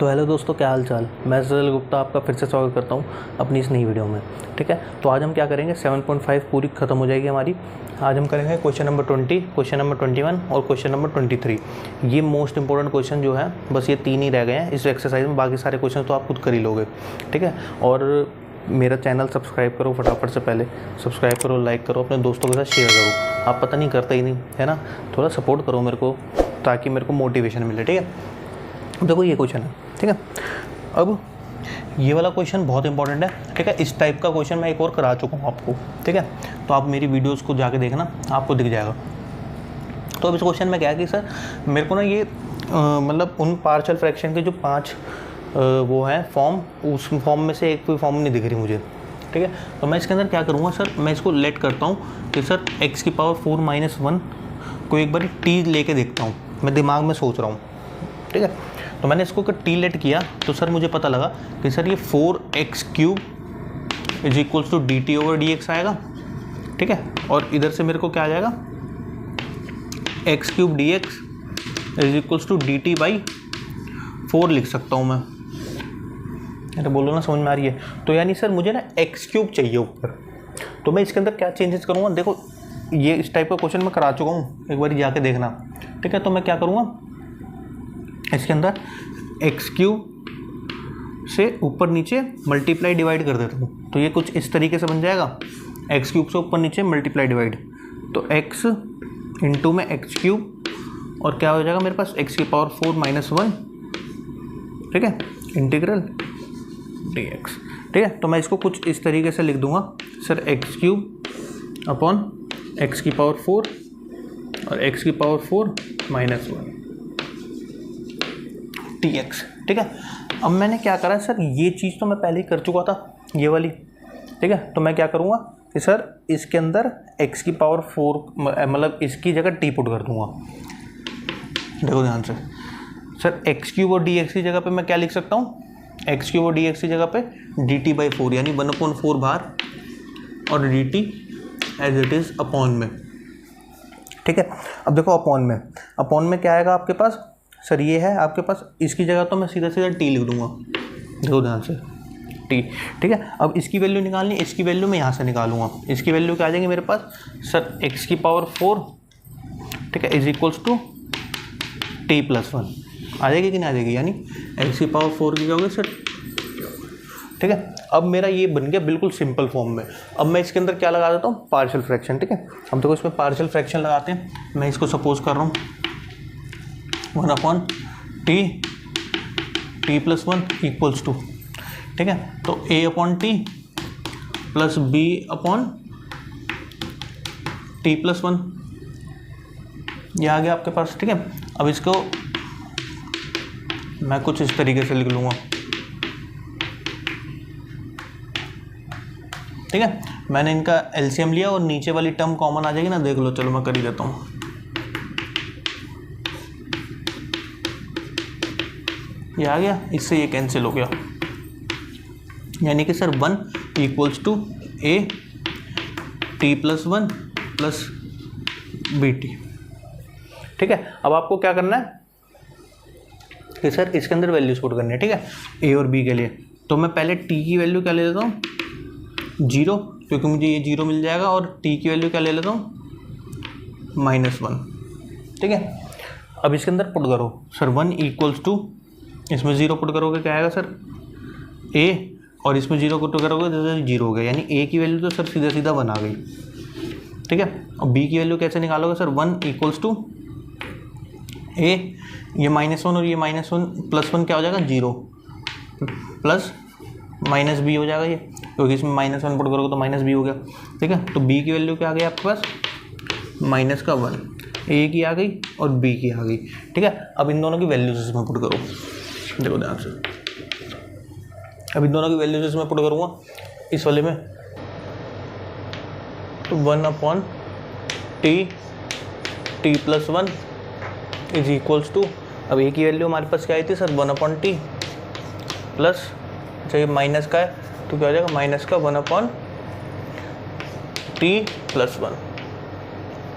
तो हेलो दोस्तों, क्या हाल चाल। मैं सजल गुप्ता आपका फिर से स्वागत करता हूं अपनी इस नई वीडियो में। ठीक है, तो आज हम क्या करेंगे, 7.5 पूरी ख़त्म हो जाएगी हमारी। आज हम करेंगे क्वेश्चन नंबर 20, क्वेश्चन नंबर 21 और क्वेश्चन नंबर 23। ये मोस्ट इंपॉर्टेंट क्वेश्चन जो है, बस ये 3 ही रह गए हैं इस एक्सरसाइज में। बाकी सारे क्वेश्चन तो आप खुद कर ही लोगे। ठीक है, और मेरा चैनल सब्सक्राइब करो फटाफट से, पहले सब्सक्राइब करो, लाइक करो, अपने दोस्तों के साथ शेयर करो। आप पता नहीं करते ही नहीं है ना, थोड़ा सपोर्ट करो मेरे को ताकि मेरे को मोटिवेशन मिले। ठीक है, देखो ये क्वेश्चन है। ठीक है, अब ये वाला क्वेश्चन बहुत इंपॉर्टेंट है। ठीक है, इस टाइप का क्वेश्चन मैं एक और करा चुका हूँ आपको। ठीक है, तो आप मेरी वीडियोस को जाके देखना, आपको दिख जाएगा। तो अब इस क्वेश्चन में क्या है कि सर मेरे को ना ये मतलब उन पार्शियल फ्रैक्शन के जो 5 वो हैं फॉर्म, उस फॉर्म में से एक कोई फॉर्म नहीं दिख रही मुझे। ठीक है, तो मैं इसके अंदर क्या करूँगा सर, मैं इसको लेट करता हूँ कि सर x⁴ - 1 को एक बार t लेके देखता हूँ। मैं दिमाग में सोच रहा हूँ। ठीक है, तो मैंने इसको अगर टी लेट किया तो सर मुझे पता लगा कि सर ये 4x³ = dt/dx आएगा। ठीक है, और इधर से मेरे को क्या आ जाएगा, x³ dx = dt/4 लिख सकता हूँ मैं। अरे बोलो ना, समझ में आ रही है। तो यानी सर मुझे ना x³ चाहिए ऊपर। तो मैं इसके अंदर क्या चेंजेस करूँगा, देखो ये इस टाइप का क्वेश्चन मैं करा चुका हूँ, एक बार जाके देखना। ठीक है, तो मैं क्या करूँगा, इसके अंदर x³ से ऊपर नीचे मल्टीप्लाई डिवाइड कर देता हूँ। तो ये कुछ इस तरीके से बन जाएगा, x³ से ऊपर नीचे मल्टीप्लाई डिवाइड, तो x इंटू में x³ और क्या हो जाएगा मेरे पास x⁴ - 1। ठीक है, इंटीग्रल dx। ठीक है, तो मैं इसको कुछ इस तरीके से लिख दूंगा सर, x³ अपॉन x⁴ और x⁴ - 1 dx। ठीक है, अब मैंने क्या करा सर, ये चीज़ तो मैं पहले ही कर चुका था, ये वाली। ठीक है, तो मैं क्या करूँगा कि सर इसके अंदर x⁴ मतलब इसकी जगह t पुट कर दूँगा। देखो ध्यान से, सर x³ और dx की जगह पे मैं क्या लिख सकता हूँ, x³ और dx की जगह पे dt/4 यानी 1/4 बाहर और dt as it is upon में। ठीक है, अब देखो अपॉन में क्या आएगा आपके पास, सर ये है आपके पास, इसकी जगह तो मैं सीधा टी लिख दूंगा। देखो ध्यान से, टी। ठीक है, अब इसकी वैल्यू निकालनी, इसकी वैल्यू मैं यहाँ से निकालूंगा। इसकी वैल्यू क्या आ जाएगी मेरे पास सर, x⁴ ठीक है = t+1 आ जाएगी कि नहीं आ जाएगी, यानी x⁴ की क्या होगी सर। ठीक है, अब मेरा ये बन गया बिल्कुल सिंपल फॉर्म में। अब मैं इसके अंदर क्या लगा देता हूँ, पार्शियल फ्रैक्शन। ठीक है, अब देखो इसमें पार्शियल फ्रैक्शन लगाते हैं। मैं इसको सपोज कर रहा हूँ 1/t t+1 = ठीक है, तो a/t प्लस b/t+1 ये आ गया आपके पास। ठीक है, अब इसको मैं कुछ इस तरीके से लिख लूँगा। ठीक है, मैंने इनका एलसीएम लिया और नीचे वाली टर्म कॉमन आ जाएगी ना, देख लो। चलो मैं कर ही देता हूँ। ये आ गया, इससे ये कैंसिल हो गया, यानी कि sir 1 = a t+1 plus bt। ठीक है, अब आपको क्या करना है कि सर इसके अंदर वैल्यूज पुट करनी है। ठीक है, a और b के लिए। तो मैं पहले t की वैल्यू क्या ले लेता हूँ, 0, क्योंकि मुझे ये 0 मिल जाएगा, और t की वैल्यू क्या ले लेता हूँ, -1। ठीक है, अब इसके अंदर पुट करो सर, 1 = इसमें 0 पुट करोगे क्या आएगा सर, a, और इसमें 0 पुट करोगे तो 0 हो गया, यानी a की वैल्यू तो सर सीधा 1 आ गई। ठीक है, अब b की वैल्यू कैसे निकालोगे सर, 1 = a, ये -1 और ये -1 +1 क्या हो जाएगा, 0 प्लस -b हो जाएगा ये, क्योंकि इसमें -1 पुट करोगे तो -b हो गया। ठीक है, तो b की वैल्यू क्या आ गई आपके पास, -1, a की आ गई और b की आ गई। ठीक है, अब इन दोनों की वैल्यूज इसमें पुट करो। देखो ध्यान से, अब इन दोनों की वैल्यूज इसमें पुट करूँगा इस वाले में, तो 1/t t+1 = अब a की वैल्यू हमारे पास क्या आई थी सर, 1/t प्लस, अच्छा ये माइनस का है तो क्या हो जाएगा, -1/t+1।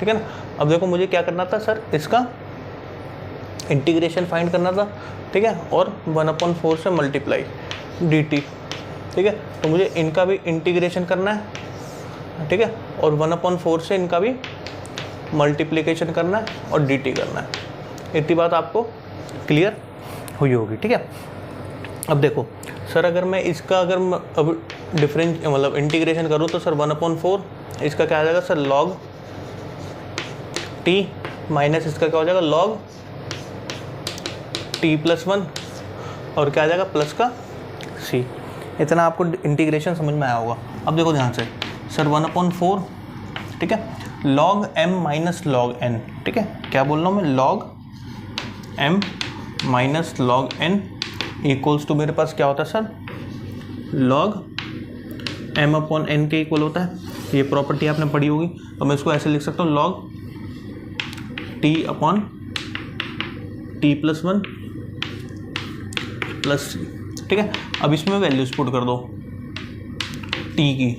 ठीक है ना, अब देखो मुझे क्या करना था सर, इसका इंटीग्रेशन फाइंड करना था, ठीक है, और 1/4 से मल्टीप्लाई dt, ठीक है। तो मुझे इनका भी इंटीग्रेशन करना है, ठीक है, और 1/4 से इनका भी मल्टीप्लिकेशन करना है और dt करना है। इतनी बात आपको क्लियर हुई होगी, ठीक है। अब देखो सर, अगर मैं इसका अब डिफरेंस मतलब इंटीग्रेशन करूँ तो सर 1/4 इसका क्या आ जाएगा सर log t माइनस इसका क्या हो जाएगा log t+1 और क्या आ जाएगा प्लस का c। इतना आपको इंटीग्रेशन समझ में आया होगा। अब देखो ध्यान से सर 1/4, ठीक है, log m minus log n, ठीक है, क्या बोल रहा हूँ मैं, log m minus log n equals to मेरे पास क्या होता है सर log m/n के इक्वल होता है। ये प्रॉपर्टी आपने पढ़ी होगी, तो मैं इसको ऐसे लिख सकता हूँ log t/t+1 प्लस c, ठीक है। अब इसमें वैल्यूज पुट कर दो t की,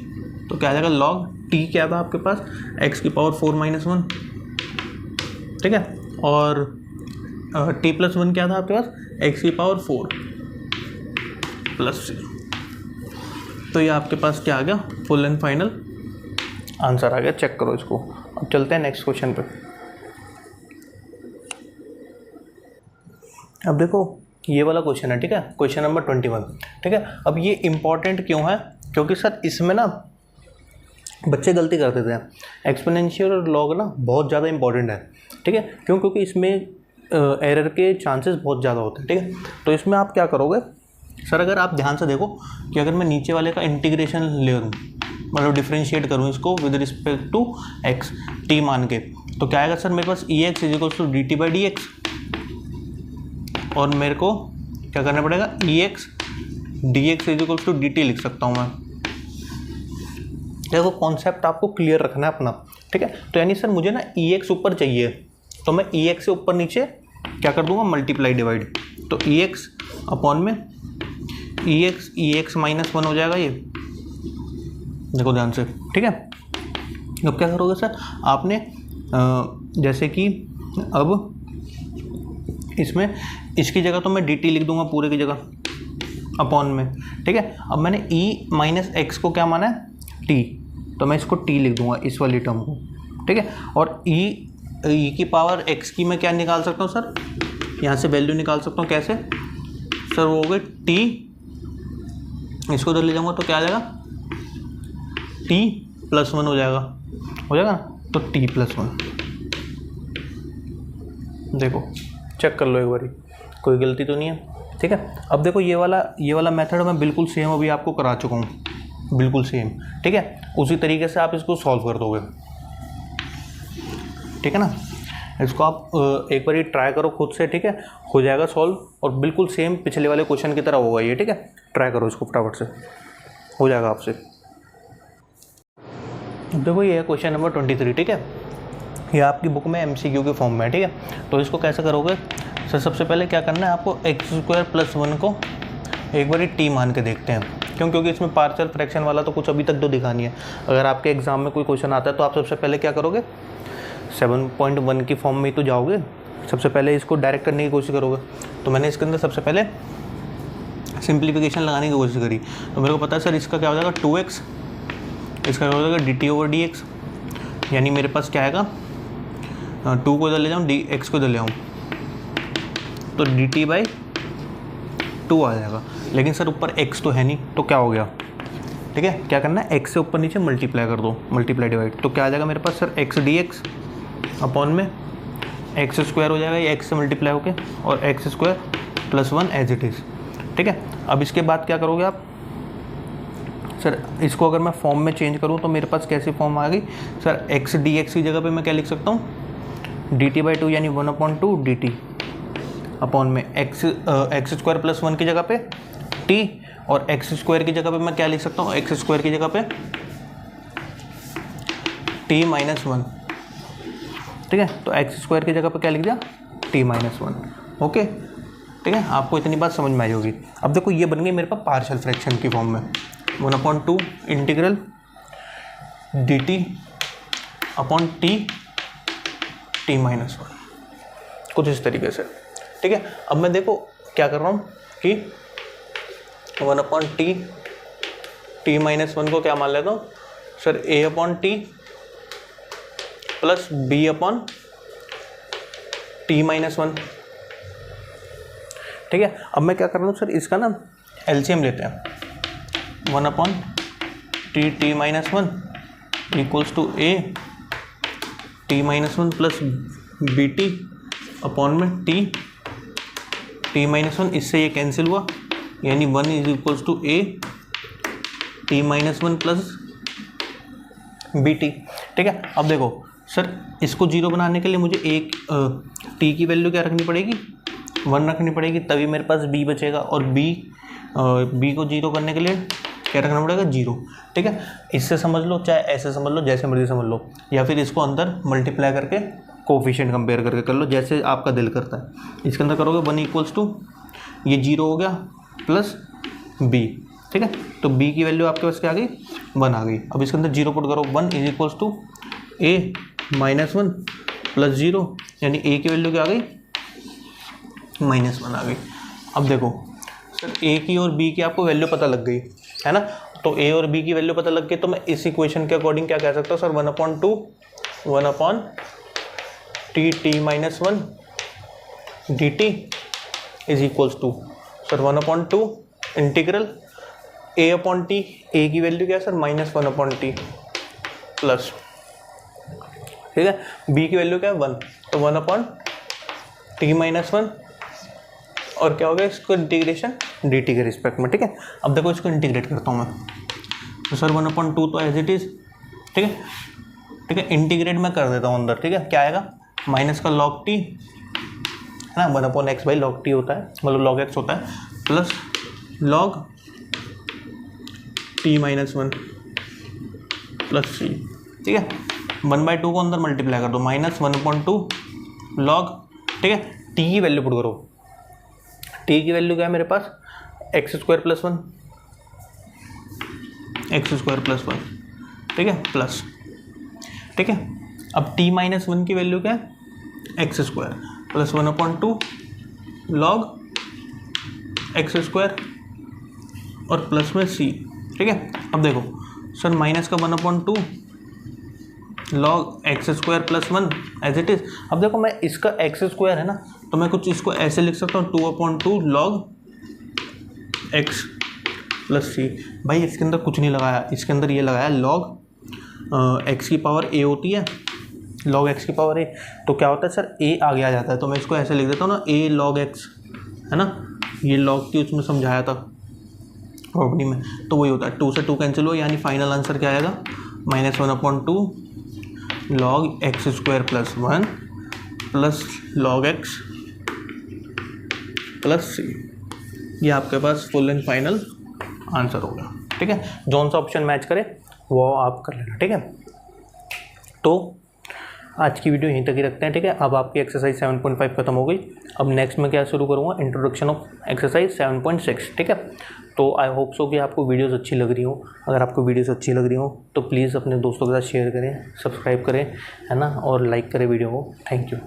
तो क्या आ जाएगा log t क्या था आपके पास x⁴ - 1, ठीक है, और t+1 क्या था आपके पास x⁴ प्लस c। तो ये आपके पास क्या आ गया, फुल एंड फाइनल आंसर आ गया। चेक करो इसको। अब चलते हैं नेक्स्ट क्वेश्चन पे। अब देखो ये वाला क्वेश्चन है, ठीक है, क्वेश्चन नंबर 21, ठीक है। अब ये इम्पॉर्टेंट क्यों है, क्योंकि सर इसमें ना बच्चे गलती कर देते हैं। एक्सपोनेंशियल और लॉग ना बहुत ज़्यादा इंपॉर्टेंट है, ठीक है, क्यों, क्योंकि इसमें एरर के चांसेस बहुत ज़्यादा होते हैं, ठीक है। तो इसमें आप क्या करोगे सर, अगर आप ध्यान से देखो कि अगर मैं नीचे वाले का इंटीग्रेशन ले लूँ, मतलब डिफ्रेंशिएट करूँ इसको with respect to x t मान के, तो क्या आएगा सर मेरे पास ex = dt/dx, और मेरे को क्या करना पड़ेगा ex dx = dt लिख सकता हूँ मैं। देखो कॉन्सेप्ट आपको क्लियर रखना है अपना, ठीक है। तो यानी सर मुझे ना ex ऊपर चाहिए, तो मैं ex से ऊपर नीचे क्या कर दूंगा, मल्टीप्लाई डिवाइड, तो ex अपॉन में ex -1 हो जाएगा ये, देखो ध्यान से, ठीक है। अब क्या करोगे सर, आपने जैसे कि अब इसमें इसकी जगह तो मैं dt लिख दूंगा पूरे की जगह अपॉन में, ठीक है। अब मैंने e - x को क्या माना है t, तो मैं इसको t लिख दूंगा इस वाली टर्म को, ठीक है। और e की पावर x की मैं क्या निकाल सकता हूँ सर, यहाँ से वैल्यू निकाल सकता हूँ, कैसे सर, वो हो गए t, इसको उधर ले जाऊँगा तो क्या आ जाएगा t+1 हो जाएगा ना, तो t+1। देखो चेक कर लो एक बारी, कोई गलती तो नहीं है, ठीक है। अब देखो ये वाला मेथड मैं बिल्कुल सेम अभी आपको करा चुका हूँ, बिल्कुल सेम, ठीक है। उसी तरीके से आप इसको सॉल्व कर दोगे, ठीक है ना। इसको आप एक बार ट्राई करो खुद से, ठीक है, हो जाएगा सॉल्व, और बिल्कुल सेम पिछले वाले क्वेश्चन की तरह होगा ये, ठीक है। ट्राई करो इसको फटाफट से, हो जाएगा आपसे। देखो ये है क्वेश्चन नंबर 23, ठीक है। ये आपकी बुक में MCQ के फॉर्म में है, ठीक है। तो इसको कैसे करोगे सर, सबसे पहले क्या करना है आपको x² + 1 को एक बार t मान के देखते हैं, क्योंकि इसमें पार्शियल फ्रैक्शन वाला तो कुछ अभी तक तो दिखा नहीं है। अगर आपके एग्जाम में कोई क्वेश्चन आता है तो आप सबसे पहले क्या करोगे, 7.1 की फॉर्म में ही तो जाओगे, सबसे पहले इसको डायरेक्ट करने की कोशिश करोगे। तो मैंने इसके अंदर सबसे पहले सिंप्लीफिकेशन लगाने की कोशिश करी, तो मेरे को पता है सर इसका क्या हो जाएगा 2x, इसका क्या हो जाएगा dt/dx, यानी मेरे पास क्या आएगा 2 को इधर ले जाऊँ, x को इधर ले आऊँ, तो dt/2 आ जाएगा। लेकिन सर ऊपर x तो है नहीं, तो क्या हो गया, ठीक है, क्या करना है x से ऊपर नीचे मल्टीप्लाई कर दो, मल्टीप्लाई डिवाइड, तो क्या आ जाएगा मेरे पास सर x dx अपॉन में x² हो जाएगा, ये x से मल्टीप्लाई होके, और x² + 1 एज इट इज़, ठीक है। अब इसके बाद क्या करोगे आप सर, इसको अगर मैं फॉर्म में चेंज करूँ तो मेरे पास कैसी फॉर्म आ गई सर, x dx की जगह पे मैं क्या लिख सकता हूँ dt/2 यानी 1/2 dt अपॉन में x² + 1 की जगह पे t, और x² की जगह पे मैं क्या लिख सकता हूँ, x² की जगह पे t - 1, ठीक है। तो x² की जगह पे क्या लिख दिया t - 1, ओके, ठीक है। आपको इतनी बात समझ में आई होगी। अब देखो ये बन गई मेरे पास पार्शियल फ्रैक्शन की फॉर्म में, 1/2 इंटीग्रल dt अपॉन t - 1, कुछ इस तरीके से, ठीक है। अब मैं देखो क्या कर रहा हूँ कि 1/t, t-1 को क्या मान लेता हूँ सर, a/t प्लस b/t-1, ठीक है। अब मैं क्या कर रहा हूँ सर, इसका ना एलसीएम लेते हैं। 1/t-1 equals to a t-1 plus bt upon में t-1, इससे ये कैंसिल हुआ, यानी 1 is equals to a t-1 plus bt, ठीक है। अब देखो सर, इसको जीरो बनाने के लिए मुझे एक t की वैल्यू क्या रखनी पड़ेगी, 1 रखनी पड़ेगी, तभी मेरे पास b बचेगा, और b को जीरो करने के लिए क्या रखना पड़ेगा, 0, ठीक है। इससे समझ लो, चाहे ऐसे समझ लो, जैसे मर्जी समझ लो, या फिर इसको अंदर मल्टीप्लाई करके कोफिशिएंट कंपेयर करके कर लो, जैसे आपका दिल करता है। इसके अंदर करोगे 1 इक्वल्स टू ये 0 हो गया प्लस b, ठीक है। तो b की वैल्यू आपके पास क्या आ गई, 1 आ गई। अब इसके अंदर 0 पुट करो, 1 is equals to a-1 plus 0, यानी a की वैल्यू क्या आ गई, -1 आ गई। अब देखो सर, a की और b की आपको वैल्यू पता लग गई है ना, तो a और b की वैल्यू पता लग गई, तो मैं इस इक्वेशन के अकॉर्डिंग क्या कह सकता हूँ sir, 1/t-1 dt is equals to sir 1/2 integral a/t, a की वैल्यू क्या है सर, -1/t प्लस, ठीक है, b की वैल्यू क्या है 1, तो 1/t-1, और क्या हो गया इसको इंटीग्रेशन dt के रिस्पेक्ट में, ठीक है। अब देखो इसको इंटीग्रेट करता हूँ मैं, तो सर 1/2 तो एज इट इज, ठीक है, ठीक है, इंटीग्रेट मैं कर देता हूँ अंदर, ठीक है। क्या आएगा, माइनस का log t है ना, 1/x बाई log t होता है, मतलब log x होता है, plus log t-1 plus c, ठीक है। 1/2 को अंदर मल्टीप्लाई कर दो, -1/2 log, ठीक है। t की वैल्यू पुट करो, t की वैल्यू क्या है मेरे पास, x² + 1, ठीक है, प्लस, ठीक है। अब t-1 की वैल्यू क्या है, x² प्लस 1/2 log x² और प्लस में c, ठीक है। अब देखो सर, माइनस का 1/2 log x² plus 1 as it is. अब देखो मैं इसका x² है ना, तो मैं कुछ इसको ऐसे लिख सकता हूँ, 2/2 log x प्लस c। भाई इसके अंदर कुछ नहीं लगाया, इसके अंदर ये लगाया log x की पावर a होती है, log x की पावर a, तो क्या होता है सर, a आगे आ जाता है, तो मैं इसको ऐसे लिख देता हूँ ना, a log x, है ना, ये log t उसमें समझाया था प्रॉपर्टी में, तो वही होता है, 2 से 2 कैंसिल हुआ, यानी फाइनल आंसर क्या आएगा, -1/2 log x² plus 1 plus log x plus c। ये आपके पास फुल एंड फाइनल आंसर होगा, ठीक है। जौन सा ऑप्शन मैच करे वो आप कर लेना, ठीक है। तो आज की वीडियो यहीं तक ही रखते हैं, ठीक है। अब आपकी एक्सरसाइज 7.5 खत्म हो गई। अब नेक्स्ट में क्या शुरू करूँगा, इंट्रोडक्शन ऑफ एक्सरसाइज 7.6, ठीक है। तो आई होप सो कि आपको वीडियोस अच्छी लग रही हो। अगर आपको वीडियोस अच्छी लग रही हो तो प्लीज़ अपने दोस्तों के साथ शेयर करें, सब्सक्राइब करें, है ना, और लाइक करें वीडियो को। Thank you.